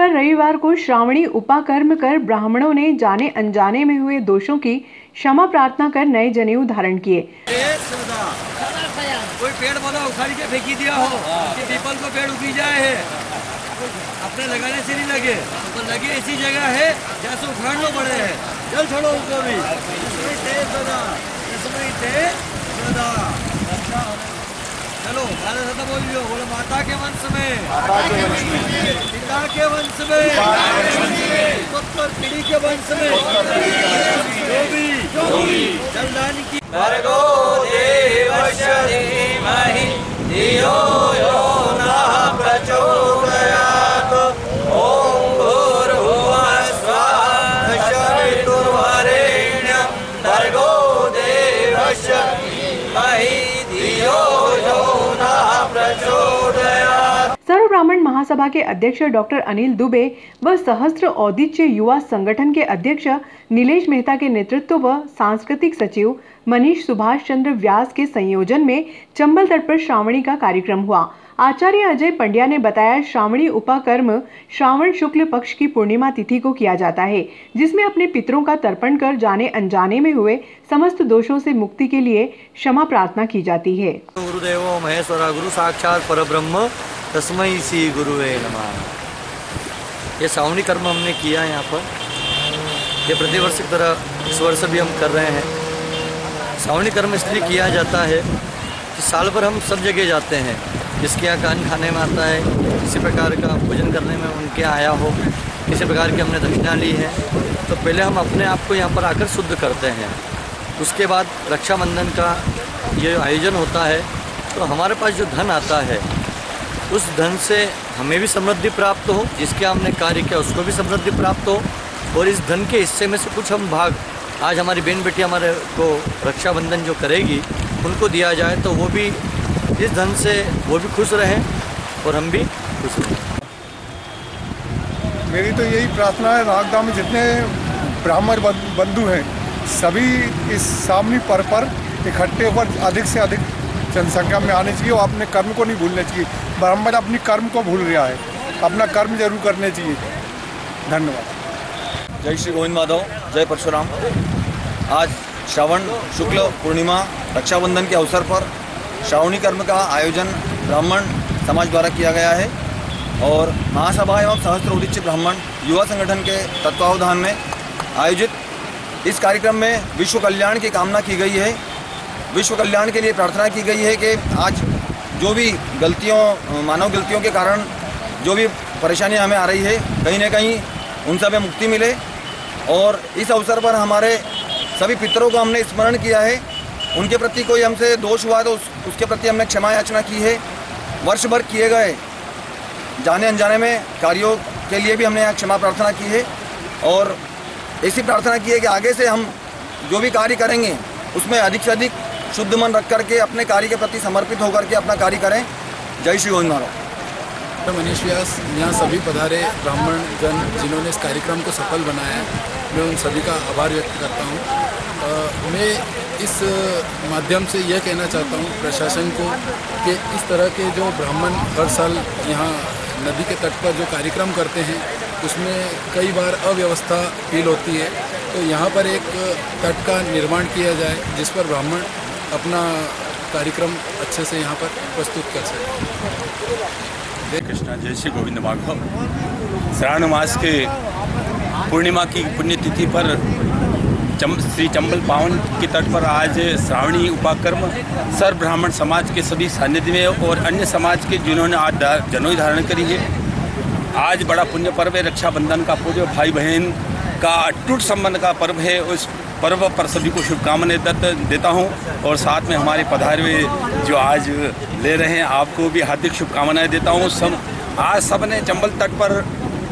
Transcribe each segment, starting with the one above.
पर रविवार को श्रावणी उपाकर्म कर ब्राह्मणों ने जाने अनजाने में हुए दोषों की क्षमा प्रार्थना कर नए जनेऊ धारण किए। कोई पेड़ पौधा उखाड़ के फेंकी दिया हो कि पीपल को पेड़ उगी जाए है, अपने लगाने से नहीं लगे, तो लगे ऐसी जगह है जहाँ से उखाड़ना पड़े है। जल छोड़ो उनको भी। चलो सारे सदा बोलियो, बोलो माता के वंश में, पिता के वंश में, पुत्र पीढ़ी के वंश में, जो भी जलदान की भर्गो देवस्य धीमहि धियो यो नः प्रचोदयात्। ओम भूर्भुवः स्वः सवितुर्वरेण्यं भर्गो देवस्य धीमहि धियो यो नः प्रचोदयात्। सर्व ब्राह्मण महासभा के अध्यक्ष डॉक्टर अनिल दुबे व सहस्त्र औदिच्य युवा संगठन के अध्यक्ष नीलेश मेहता के नेतृत्व व सांस्कृतिक सचिव मनीष सुभाष चंद्र व्यास के संयोजन में चंबल तट पर श्रावणी का कार्यक्रम हुआ। आचार्य अजय पंड्या ने बताया, श्रावणी उपाकर्म श्रावण शुक्ल पक्ष की पूर्णिमा तिथि को किया जाता है, जिसमें अपने पितरों का तर्पण कर जाने अनजाने में हुए समस्त दोषों से मुक्ति के लिए क्षमा प्रार्थना की जाती है। गुरुदेवो महेश्वरा गुरु साक्षात परब्रह्म तस्मै श्री गुरुवे नमः। ये श्रावणी कर्म हमने किया है यहाँ पर, ये प्रतिवर्ष की तरह इस वर्ष भी हम कर रहे हैं। श्रावणी कर्म इसलिए किया जाता है कि साल भर हम सब जगह जाते हैं, जिसके यहाँ कान खाने में आता है, किसी प्रकार का भोजन करने में उनके आया हो, किसी प्रकार की हमने दक्षिणा ली है, तो पहले हम अपने आप को यहाँ पर आकर शुद्ध करते हैं। उसके बाद रक्षाबंधन का ये आयोजन होता है, तो हमारे पास जो धन आता है उस धन से हमें भी समृद्धि प्राप्त हो, जिसके हमने कार्य किया उसको भी समृद्धि प्राप्त हो, और इस धन के हिस्से में से कुछ हम भाग आज हमारी बहन बेटी हमारे को रक्षाबंधन जो करेगी उनको दिया जाए, तो वो भी इस धन से वो भी खुश रहें और हम भी खुश रहें। मेरी तो यही प्रार्थना है, नागदा में जितने ब्राह्मण बंधु हैं सभी इस श्रावणी पर्व पर इकट्ठे होकर अधिक से अधिक जनसंख्या में आने चाहिए और अपने कर्म को नहीं भूलने चाहिए। ब्राह्मण अपनी कर्म को भूल रहा है, अपना कर्म जरूर करने चाहिए। धन्यवाद। जय श्री गोविंद माधव, जय परशुराम। आज श्रावण शुक्ल पूर्णिमा रक्षाबंधन के अवसर पर श्रावणी कर्म का आयोजन ब्राह्मण समाज द्वारा किया गया है और महासभा एवं सहस्त्र उदिच्य ब्राह्मण युवा संगठन के तत्वावधान में आयोजित इस कार्यक्रम में विश्व कल्याण की कामना की गई है। विश्व कल्याण के लिए प्रार्थना की गई है कि आज जो भी गलतियों मानव गलतियों के कारण जो भी परेशानियां हमें आ रही है, कहीं ना कहीं उन सब में मुक्ति मिले। और इस अवसर पर हमारे सभी पितरों को हमने स्मरण किया है, उनके प्रति कोई हमसे दोष हुआ तो उसके प्रति हमने क्षमा याचना की है। वर्ष भर किए गए जाने अनजाने में कार्यों के लिए भी हमने यहाँ क्षमा प्रार्थना की है और ऐसी प्रार्थना की है कि आगे से हम जो भी कार्य करेंगे उसमें अधिक से अधिक शुद्ध मन रख करके अपने कार्य के प्रति समर्पित होकर के अपना कार्य करें। जय श्री गोविंद महाराज। मनीष व्यास, यहाँ सभी पधारे ब्राह्मण जन जिन्होंने इस कार्यक्रम को सफल बनाया, मैं उन सभी का आभार व्यक्त करता हूँ। मैं इस माध्यम से यह कहना चाहता हूँ प्रशासन को कि इस तरह के जो ब्राह्मण हर साल यहाँ नदी के तट पर जो कार्यक्रम करते हैं उसमें कई बार अव्यवस्था फील होती है, तो यहाँ पर एक तट का निर्माण किया जाए जिस पर ब्राह्मण अपना कार्यक्रम अच्छे से यहाँ पर प्रस्तुत कर सकें। जय कृष्णा, जय श्री गोविंद माधव। श्रावण मास के पूर्णिमा की पुण्यतिथि पर श्री चंबल पावन के तट पर आज श्रावणी उपाकर्म सर्व ब्राह्मण समाज के सभी सानिध्य में और अन्य समाज के जिन्होंने आज जनेऊ धारण करी है। आज बड़ा पुण्य पर्व है, रक्षाबंधन का पूरे भाई बहन का अटूट संबंध का पर्व है। उस पर्व पर सभी को शुभकामनाएं देता हूं और साथ में हमारे पधारे हुए जो आज ले रहे हैं आपको भी हार्दिक शुभकामनाएं देता हूं। आज सबने चंबल तट पर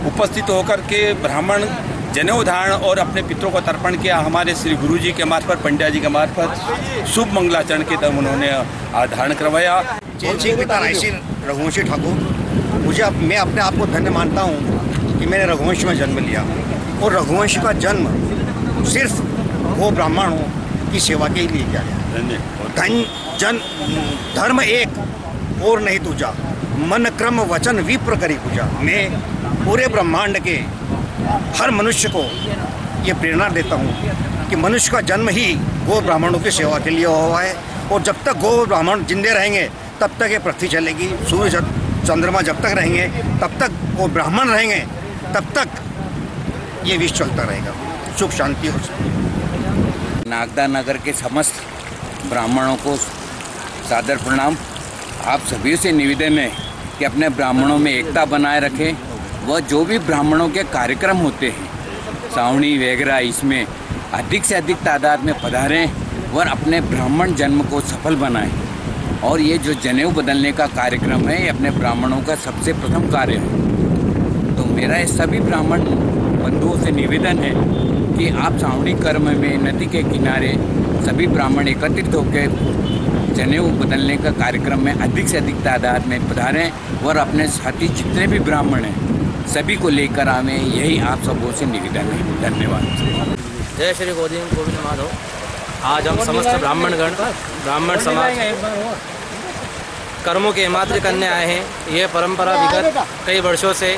उपस्थित होकर के ब्राह्मण जनेऊ धारण और अपने पितरों को तर्पण किया। हमारे श्री गुरु जी के मार्फत, पंड्या जी के मार्फत शुभ मंगलाचरण के तब उन्होंने धारण करवाया। जैन सिंह पिता रायसिंह रघुवंशी ठाकुर, मैं अपने आप को धन्य मानता हूँ कि मैंने रघुवंश में जन्म लिया और रघुवंश का जन्म सिर्फ वो ब्राह्मणों की सेवा के लिए किया गया। जन धर्म एक और नहीं दूजा, मन क्रम वचन विप्र करी पूजा। मैं पूरे ब्रह्मांड के हर मनुष्य को ये प्रेरणा देता हूँ कि मनुष्य का जन्म ही गौ ब्राह्मणों की सेवा के लिए हुआ है, और जब तक गौ ब्राह्मण जिंदे रहेंगे तब तक ये पृथ्वी चलेगी। सूर्य चंद्रमा जब तक रहेंगे तब तक वो ब्राह्मण रहेंगे, तब तक ये विश्व चलता रहेगा। सुख शांति हो सके। नागदा नगर के समस्त ब्राह्मणों को सादर प्रणाम। आप सभी से निवेदन है कि अपने ब्राह्मणों में एकता बनाए रखें, वह जो भी ब्राह्मणों के कार्यक्रम होते हैं सावणी वगैरह, इसमें अधिक से अधिक तादाद में पधारें और अपने ब्राह्मण जन्म को सफल बनाएं। और ये जो जनेऊ बदलने का कार्यक्रम है, ये अपने ब्राह्मणों का सबसे प्रथम कार्य है। तो मेरा ये सभी ब्राह्मण बंधुओं से निवेदन है कि आप सावणी कर्म में नदी के किनारे सभी ब्राह्मण एकत्रित होकर जनेऊ बदलने का कार्यक्रम में अधिक से अधिक तादाद में पधारें और अपने साथी जितने भी ब्राह्मण हैं सभी को लेकर आवें, यही आप सबों से निवेदन है। धन्यवाद। जय श्री गोविंद माधव। आज हम समस्त ब्राह्मणगण ब्राह्मण समाज कर्मों के हिमाद्री करने आए हैं। ये परंपरा विगत कई वर्षों से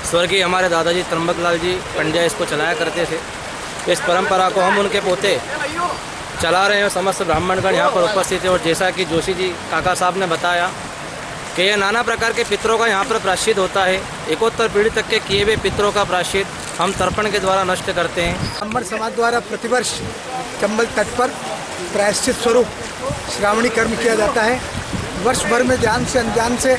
स्वर्गीय हमारे दादाजी त्र्यंबकलाल जी पंड्या इसको चलाया करते थे। इस परंपरा को हम उनके पोते चला रहे हैं। समस्त ब्राह्मणगण यहाँ पर उपस्थित है। और जैसा कि जोशी जी काका साहब ने बताया कि ये नाना प्रकार के पितरों का यहाँ पर प्रायश्चित होता है। एकोत्तर पीढ़ी तक के किए हुए पितरों का प्रायश्चित हम तर्पण के द्वारा नष्ट करते हैं। ब्राह्मण समाज द्वारा प्रतिवर्ष चंबल तट पर प्रायश्चित स्वरूप श्रावणी कर्म किया जाता है। वर्ष भर में ध्यान से अनजान से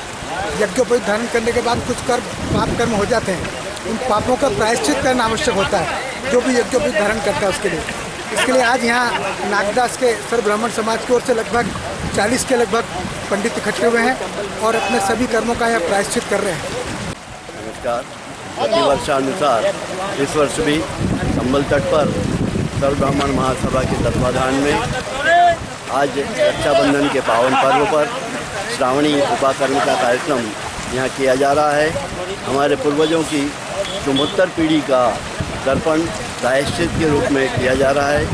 यज्ञोपवीत धारण करने के बाद कुछ पाप कर्म हो जाते हैं। उन पापों का प्रायश्चित करना आवश्यक होता है, जो भी यज्ञोपवीत धारण करता है उसके लिए। इसके लिए आज यहाँ नागदास के सर्व ब्राह्मण समाज की ओर से लगभग 40 के लगभग पंडित इकट्ठे हुए हैं और अपने सभी कर्मों का यहाँ प्रायश्चित कर रहे हैं। नमस्कार। प्रतिवर्षानुसार इस वर्ष भी चंबल तट पर सर्व ब्राह्मण महासभा के तत्वाधान में आज रक्षाबंधन के पावन पर्व पर श्रावणी उपाकर्म का कार्यक्रम यहाँ किया जा रहा है। हमारे पूर्वजों की 74 पीढ़ी का तर्पण प्रायश्चित के रूप में किया जा रहा है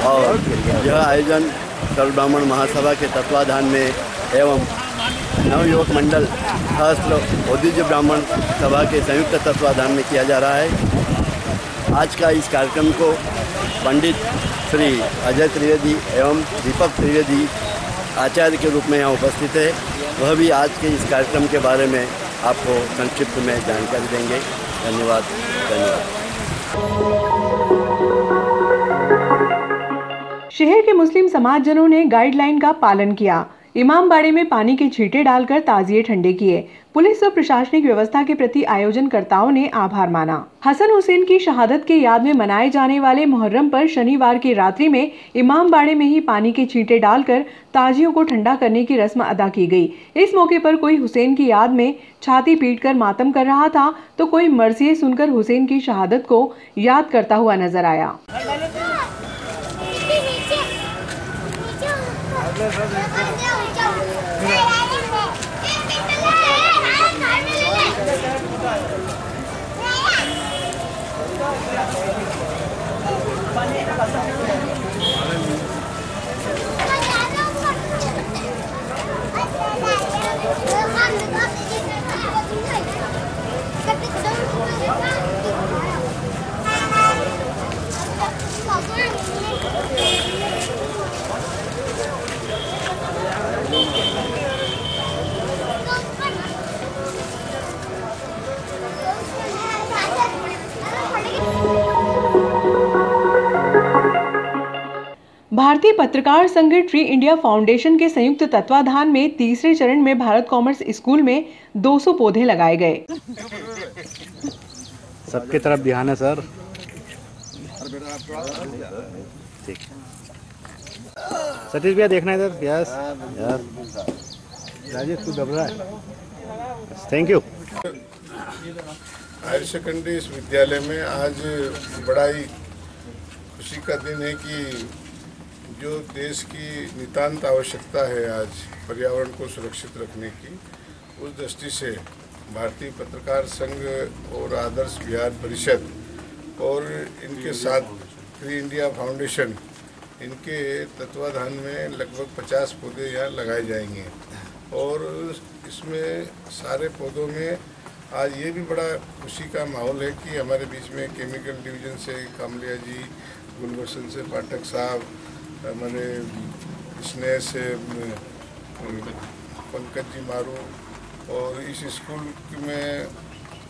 और यह आयोजन सर्व ब्राह्मण महासभा के तत्वाधान में एवं नवयुवक मंडल सहस्त्र औद्योगिक ब्राह्मण सभा के संयुक्त तत्वाधान में किया जा रहा है। आज का इस कार्यक्रम को पंडित श्री अजय त्रिवेदी एवं दीपक त्रिवेदी आचार्य के रूप में यहाँ उपस्थित है। वह भी आज के इस कार्यक्रम के बारे में आपको संक्षिप्त में जानकारी देंगे। धन्यवाद। शहर के मुस्लिम समाजजनों ने गाइडलाइन का पालन किया। इमामबाड़े में पानी के छींटे डालकर ताजिए ठंडे किए। पुलिस और प्रशासनिक व्यवस्था के प्रति आयोजनकर्ताओं ने आभार माना। हसन हुसैन की शहादत के याद में मनाए जाने वाले मुहर्रम पर शनिवार की रात्रि में इमामबाड़े में ही पानी के छींटे डालकर ताजियों को ठंडा करने की रस्म अदा की गई। इस मौके पर कोई हुसैन की याद में छाती पीटकर मातम कर रहा था तो कोई मरसिये सुनकर हुसैन की शहादत को याद करता हुआ नजर आया। भारतीय पत्रकार संघ ट्री इंडिया फाउंडेशन के संयुक्त तत्वाधान में तीसरे चरण में भारत कॉमर्स स्कूल में 200 पौधे लगाए गए। सबके तरफ ध्यान है सर। सतीश भैया देखना है इधर। यस राजेश तू दब रहा है। Thank you. हायर सेकेंडरी विद्यालय में आज बड़ा ही खुशी का दिन है कि जो देश की नितांत आवश्यकता है आज पर्यावरण को सुरक्षित रखने की, उस दृष्टि से भारतीय पत्रकार संघ और आदर्श बिहार परिषद और इनके साथ ट्री इंडिया फाउंडेशन, इनके तत्वाधान में लगभग 50 पौधे यहाँ लगाए जाएंगे और इसमें सारे पौधों में आज ये भी बड़ा खुशी का माहौल है कि हमारे बीच में केमिकल डिवीज़न से कामलिया जी, गुलबर्सन से पाठक साहब, हमारे स्नेह से पंकज जी मारू, और इस स्कूल में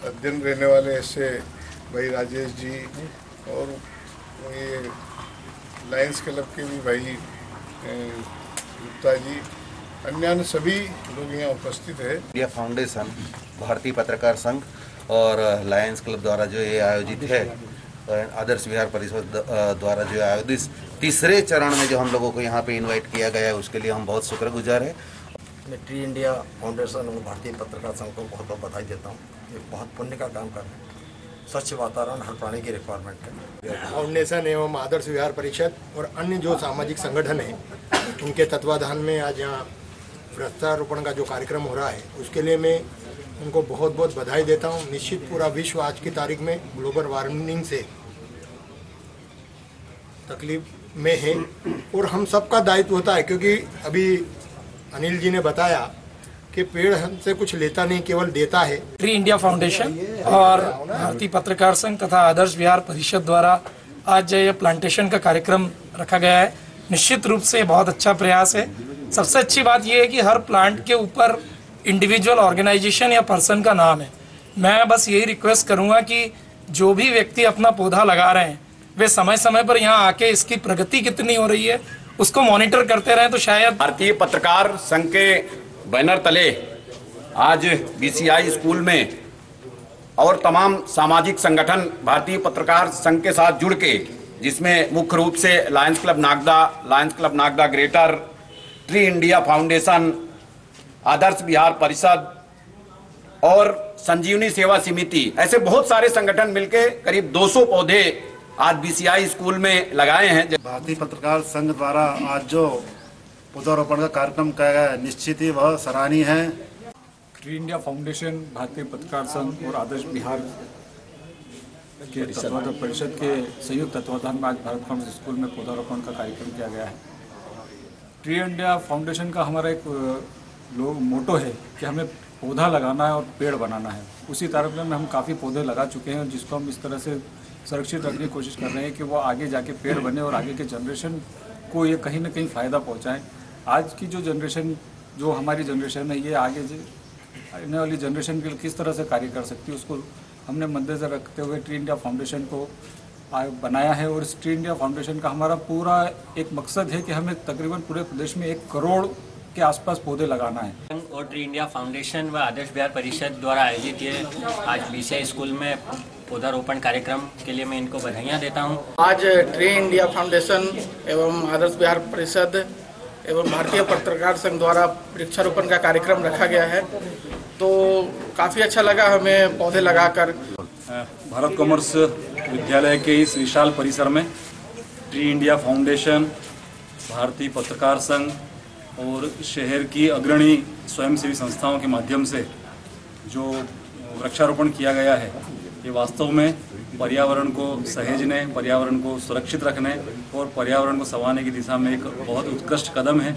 अध्ययन रहने वाले ऐसे भाई राजेश जी, और ये लायंस क्लब के भी भाई गुप्ता जी, अन्य सभी लोग यहाँ उपस्थित है। इंडिया फाउंडेशन, भारतीय पत्रकार संघ और लायंस क्लब द्वारा जो ये आयोजित है, आदर्श विहार परिषद द्वारा जो आयोजित तीसरे चरण में जो हम लोगों को यहाँ पे इनवाइट किया गया है, उसके लिए हम बहुत शुक्रगुजार है। मैं ट्री इंडिया फाउंडेशन और भारतीय पत्रकार संघ को बहुत बहुत बधाई देता हूँ। ये बहुत पुण्य का काम कर रहे हैं। स्वच्छ वातावरण हर प्राणी की रिक्वायरमेंट है। फाउंडेशन एवं आदर्श विहार परिषद और अन्य जो सामाजिक संगठन हैं, उनके तत्वाधान में आज यहाँ वृक्षारोपण का जो कार्यक्रम हो रहा है, उसके लिए मैं उनको बहुत बहुत बधाई देता हूँ। निश्चित पूरा विश्व आज की तारीख में ग्लोबल वार्मिंग से तकलीफ में है और हम सबका दायित्व होता है, क्योंकि अभी अनिल जी ने बताया कि पेड़ हमसे कुछ लेता नहीं, केवल देता है। ट्री इंडिया फाउंडेशन और भारतीय पत्रकार संघ तथा आदर्श विहार परिषद द्वारा आज ये प्लांटेशन का कार्यक्रम रखा गया है। निश्चित रूप से बहुत अच्छा प्रयास है। सबसे अच्छी बात यह है कि हर प्लांट के ऊपर इंडिविजुअल ऑर्गेनाइजेशन या पर्सन का नाम है। मैं बस यही रिक्वेस्ट करूंगा कि जो भी व्यक्ति अपना पौधा लगा रहे हैं, वे समय समय पर यहाँ आके इसकी प्रगति कितनी हो रही है उसको मॉनिटर करते रहें, तो शायद। भारतीय पत्रकार संघ के बैनर तले आज बीसीआई स्कूल में और तमाम सामाजिक संगठन भारतीय पत्रकार संघ के साथ जुड़ के, जिसमें मुख्य रूप से Lions Club Nagda Greater, Tree India Foundation, Adarsh Vihar Parishad और संजीवनी सेवा समिति, ऐसे बहुत सारे संगठन मिलके करीब 200 पौधे आज बीसीआई स्कूल में लगाए हैं। भारतीय पत्रकार संघ द्वारा आज जो पौधारोपण का कार्यक्रम किया गया है, निश्चित ही वह सराहनीय है। ट्री इंडिया फाउंडेशन, भारतीय पत्रकार संघ और आदर्श विहार के परिषद के संयुक्त तत्वाधान में आज भारत कॉमर्स स्कूल में पौधारोपण का कार्यक्रम किया गया है। ट्री इंडिया फाउंडेशन का हमारा एक मोटो है कि हमें पौधा लगाना है और पेड़ बनाना है। उसी तरह में हम काफ़ी पौधे लगा चुके हैं, जिसको हम इस तरह से सुरक्षित रखने की कोशिश कर रहे हैं कि वो आगे जाके पेड़ बने और आगे के जनरेशन को ये कहीं ना कहीं फ़ायदा पहुंचाएं। आज की जो जनरेशन, जो हमारी जनरेशन है, ये आगे आने वाली जनरेशन के लिए किस तरह से कार्य कर सकती है, उसको हमने मद्देनजर रखते हुए ट्री इंडिया फाउंडेशन को बनाया है। और इस ट्री इंडिया फाउंडेशन का हमारा पूरा एक मकसद है कि हमें तकरीबन पूरे प्रदेश में 1 करोड़ के आसपास पौधे लगाना है। और ट्री इंडिया फाउंडेशन व आदर्श विहार परिषद द्वारा आयोजित ये आज बीसीआई स्कूल में पौधारोपण कार्यक्रम के लिए मैं इनको बधाइयाँ देता हूँ। आज ट्री इंडिया फाउंडेशन एवं आदर्श विहार परिषद एवं भारतीय पत्रकार संघ द्वारा वृक्षारोपण का कार्यक्रम रखा गया है, तो काफ़ी अच्छा लगा हमें पौधे लगाकर। भारत कॉमर्स विद्यालय के इस विशाल परिसर में ट्री इंडिया फाउंडेशन, भारतीय पत्रकार संघ और शहर की अग्रणी स्वयंसेवी संस्थाओं के माध्यम से जो वृक्षारोपण किया गया है, ये वास्तव में पर्यावरण को सहेजने, पर्यावरण को सुरक्षित रखने और पर्यावरण को संवारने की दिशा में एक बहुत उत्कृष्ट कदम है।